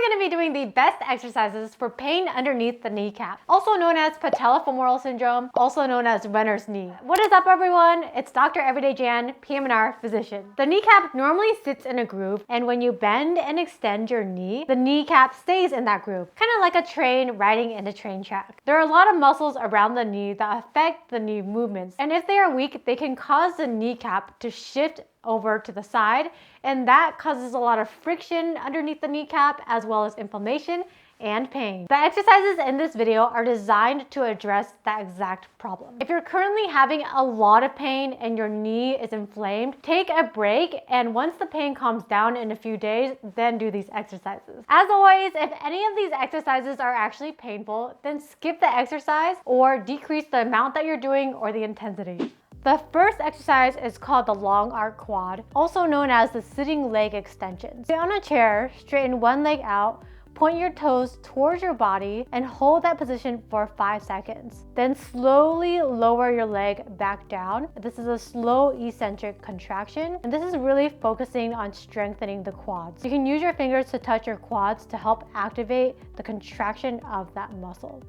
going to be doing the best exercises for pain underneath the kneecap, also known as patellofemoral syndrome, also known as runner's knee. What is up, everyone? It's Dr. Everyday Jan, PM&R physician. The kneecap normally sits in a groove, and when you bend and extend your knee, the kneecap stays in that groove, kind of like a train riding in a train track. There are a lot of muscles around the knee that affect the knee movements, and if they are weak, they can cause the kneecap to shift over to the side, and that causes a lot of friction underneath the kneecap as well as inflammation and pain. The exercises in this video are designed to address that exact problem. If you're currently having a lot of pain and your knee is inflamed, take a break, and once the pain calms down in a few days, then do these exercises. As always, if any of these exercises are actually painful, then skip the exercise or decrease the amount that you're doing or the intensity. The first exercise is called the long arc quad, also known as the sitting leg extensions. Sit on a chair, straighten one leg out, point your toes towards your body, and hold that position for 5 seconds. Then slowly lower your leg back down. This is a slow eccentric contraction, and this is really focusing on strengthening the quads. You can use your fingers to touch your quads to help activate the contraction of that muscle.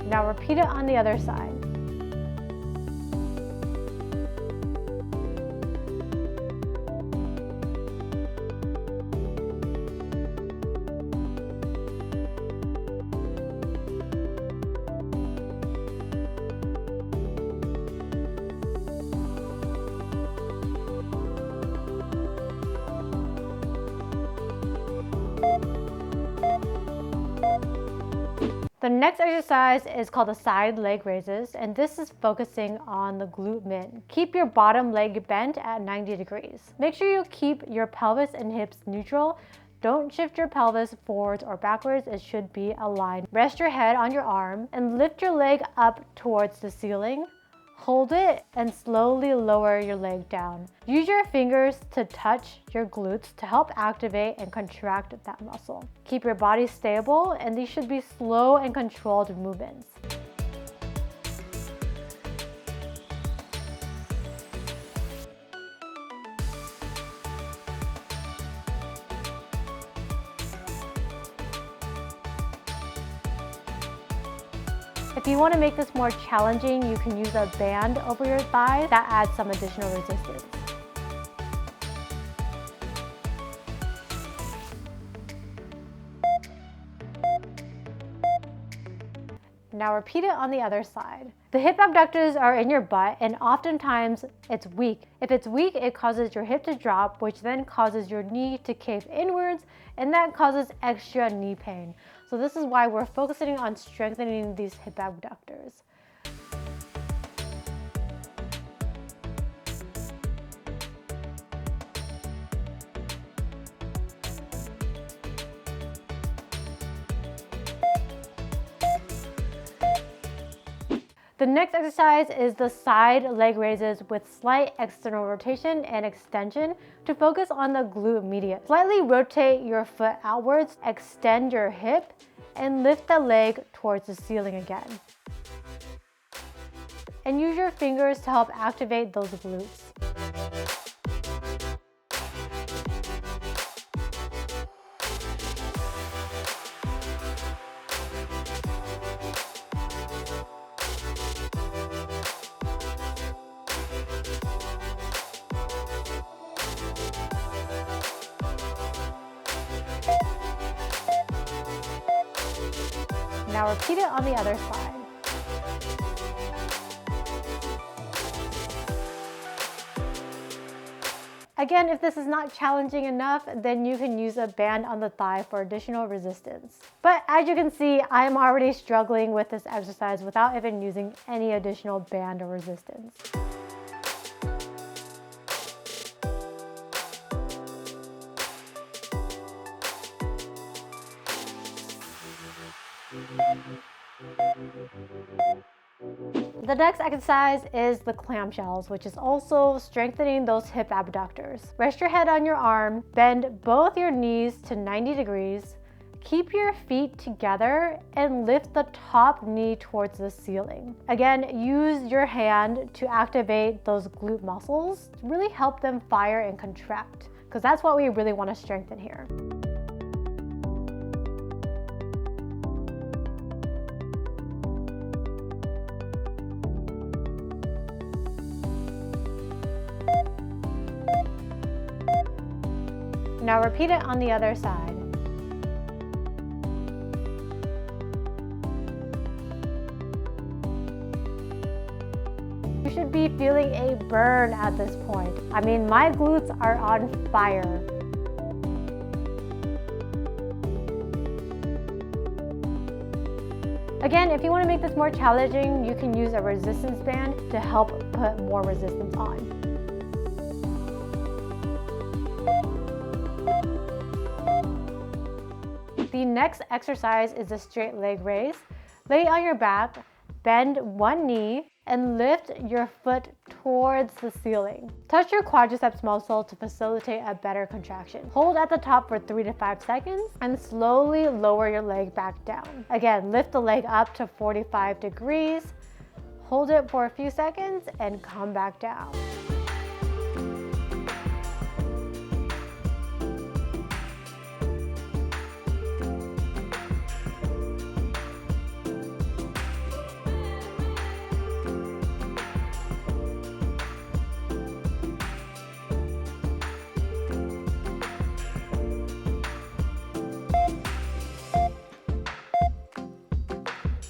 Now repeat it on the other side. The next exercise is called the side leg raises, and this is focusing on the glute min. Keep your bottom leg bent at 90 degrees. Make sure you keep your pelvis and hips neutral. Don't shift your pelvis forwards or backwards, it should be aligned. Rest your head on your arm and lift your leg up towards the ceiling. Hold it and slowly lower your leg down. Use your fingers to touch your glutes to help activate and contract that muscle. Keep your body stable, and these should be slow and controlled movements. If you want to make this more challenging, you can use a band over your thighs that adds some additional resistance. Now repeat it on the other side. The hip abductors are in your butt, and oftentimes it's weak. If it's weak, it causes your hip to drop, which then causes your knee to cave inwards, and that causes extra knee pain. So this is why we're focusing on strengthening these hip abductors. The next exercise is the side leg raises with slight external rotation and extension to focus on the glute medius. Slightly rotate your foot outwards, extend your hip, and lift the leg towards the ceiling again. And use your fingers to help activate those glutes. Now repeat it on the other side. Again, if this is not challenging enough, then you can use a band on the thigh for additional resistance. But as you can see, I'm already struggling with this exercise without even using any additional band or resistance. The next exercise is the clamshells, which is also strengthening those hip abductors. Rest your head on your arm, bend both your knees to 90 degrees, keep your feet together and lift the top knee towards the ceiling. Again, use your hand to activate those glute muscles to really help them fire and contract, because that's what we really want to strengthen here. Now repeat it on the other side. You should be feeling a burn at this point. I mean, my glutes are on fire. Again, if you want to make this more challenging, you can use a resistance band to help put more resistance on. The next exercise is a straight leg raise. Lay on your back, bend one knee, and lift your foot towards the ceiling. Touch your quadriceps muscle to facilitate a better contraction. Hold at the top for 3 to 5 seconds and slowly lower your leg back down. Again, lift the leg up to 45 degrees, hold it for a few seconds, and come back down.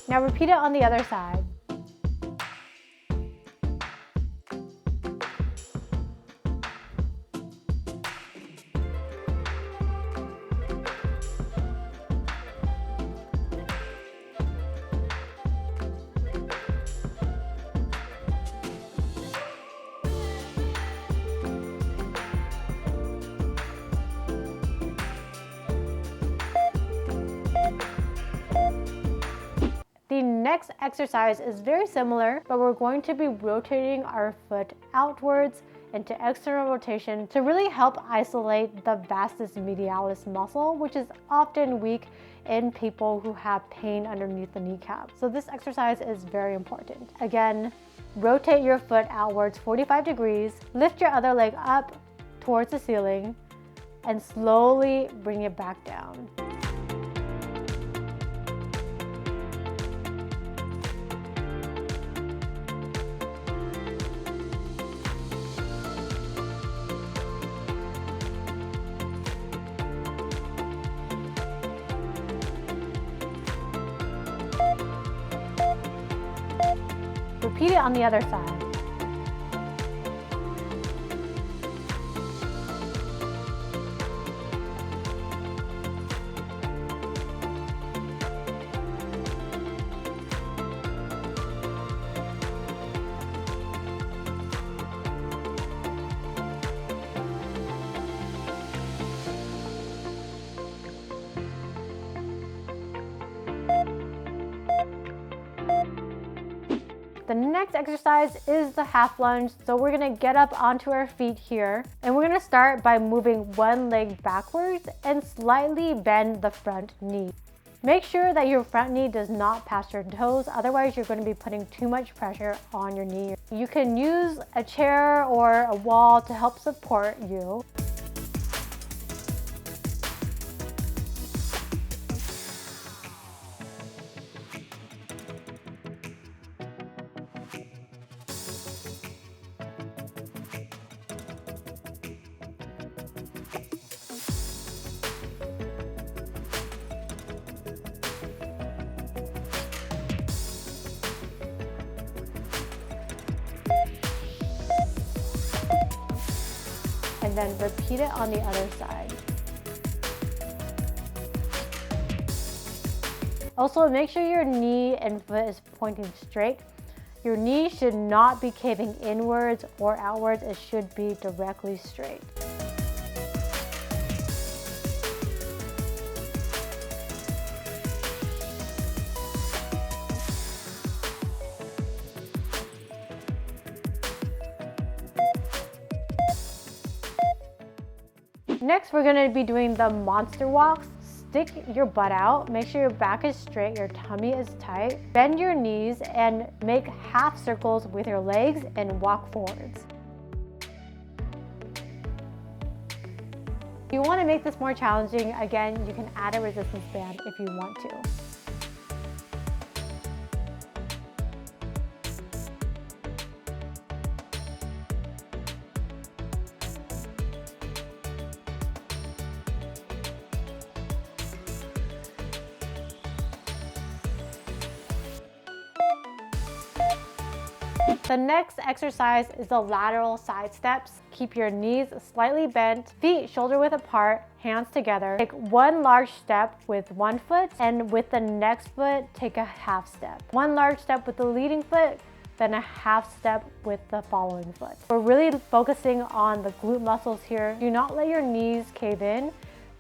Now repeat it on the other side. The next exercise is very similar, but we're going to be rotating our foot outwards into external rotation to really help isolate the vastus medialis muscle, which is often weak in people who have pain underneath the kneecap. So this exercise is very important. Again, rotate your foot outwards 45 degrees, lift your other leg up towards the ceiling, and slowly bring it back down. Repeat it on the other side. The next exercise is the half lunge. So we're gonna get up onto our feet here, and we're gonna start by moving one leg backwards and slightly bend the front knee. Make sure that your front knee does not pass your toes, otherwise you're going to be putting too much pressure on your knee. You can use a chair or a wall to help support you. And then repeat it on the other side. Also, make sure your knee and foot is pointing straight. Your knee should not be caving inwards or outwards. It should be directly straight. Next, we're gonna be doing the monster walks. Stick your butt out, make sure your back is straight, your tummy is tight. Bend your knees and make half circles with your legs and walk forwards. If you want to make this more challenging, again, you can add a resistance band if you want to. The next exercise is the lateral side steps. Keep your knees slightly bent, feet shoulder width apart, hands together. Take one large step with one foot, and with the next foot, take a half step. One large step with the leading foot, then a half step with the following foot. We're really focusing on the glute muscles here. Do not let your knees cave in.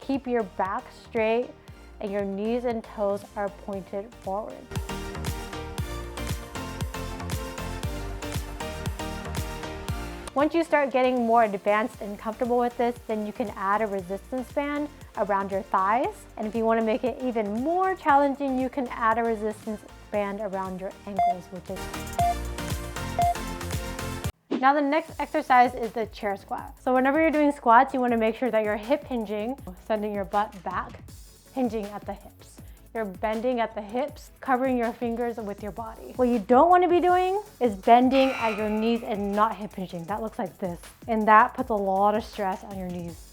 Keep your back straight and your knees and toes are pointed forward. Once you start getting more advanced and comfortable with this, then you can add a resistance band around your thighs. And if you want to make it even more challenging, you can add a resistance band around your ankles, which is... Now the next exercise is the chair squat. So whenever you're doing squats, you want to make sure that you're hip hinging, sending your butt back, hinging at the hips. You're bending at the hips, covering your fingers with your body. What you don't want to be doing is bending at your knees and not hip hinging. That looks like this. And that puts a lot of stress on your knees.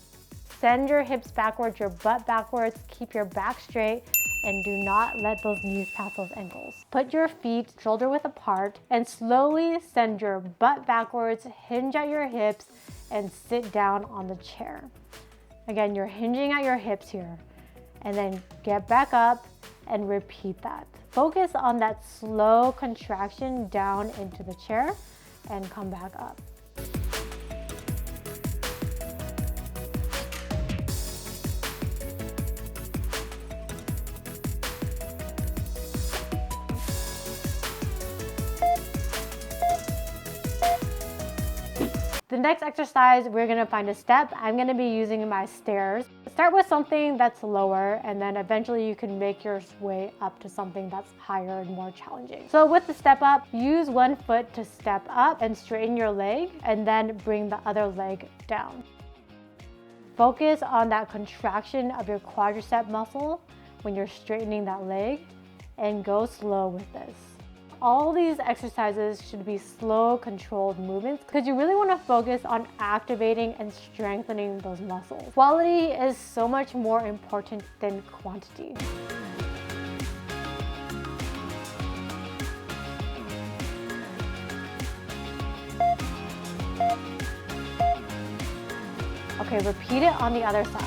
Send your hips backwards, your butt backwards, keep your back straight, and do not let those knees pass those ankles. Put your feet shoulder width apart and slowly send your butt backwards, hinge at your hips, and sit down on the chair. Again, you're hinging at your hips here. And then get back up and repeat that. Focus on that slow contraction down into the chair and come back up. The next exercise, we're gonna find a step. I'm gonna be using my stairs. Start with something that's lower, and then eventually you can make your way up to something that's higher and more challenging. So with the step up, use one foot to step up and straighten your leg, and then bring the other leg down. Focus on that contraction of your quadricep muscle when you're straightening that leg, and go slow with this. All these exercises should be slow, controlled movements because you really want to focus on activating and strengthening those muscles. Quality is so much more important than quantity. Okay, repeat it on the other side.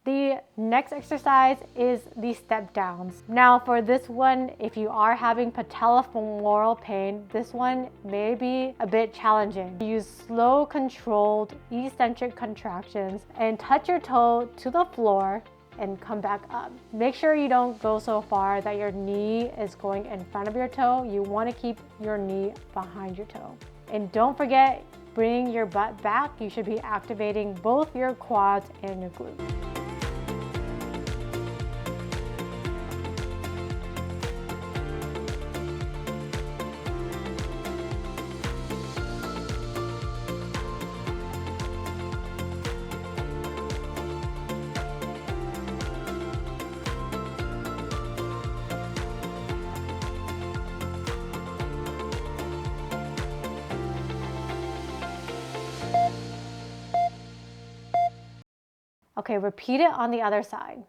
The next exercise is the step downs. Now for this one, if you are having patellofemoral pain, this one may be a bit challenging. Use slow, controlled, eccentric contractions and touch your toe to the floor and come back up. Make sure you don't go so far that your knee is going in front of your toe. You want to keep your knee behind your toe. And don't forget, bring your butt back. You should be activating both your quads and your glutes. Okay, repeat it on the other side.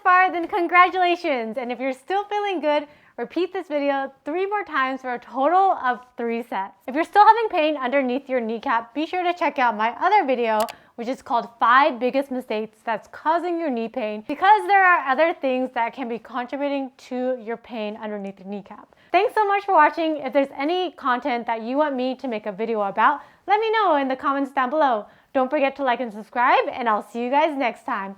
far, then congratulations. And if you're still feeling good, repeat this video 3 more times for a total of 3 sets. If you're still having pain underneath your kneecap, be sure to check out my other video, which is called 5 Biggest Mistakes That's Causing Your Knee Pain, because there are other things that can be contributing to your pain underneath your kneecap. Thanks so much for watching. If there's any content that you want me to make a video about, let me know in the comments down below. Don't forget to like and subscribe, and I'll see you guys next time.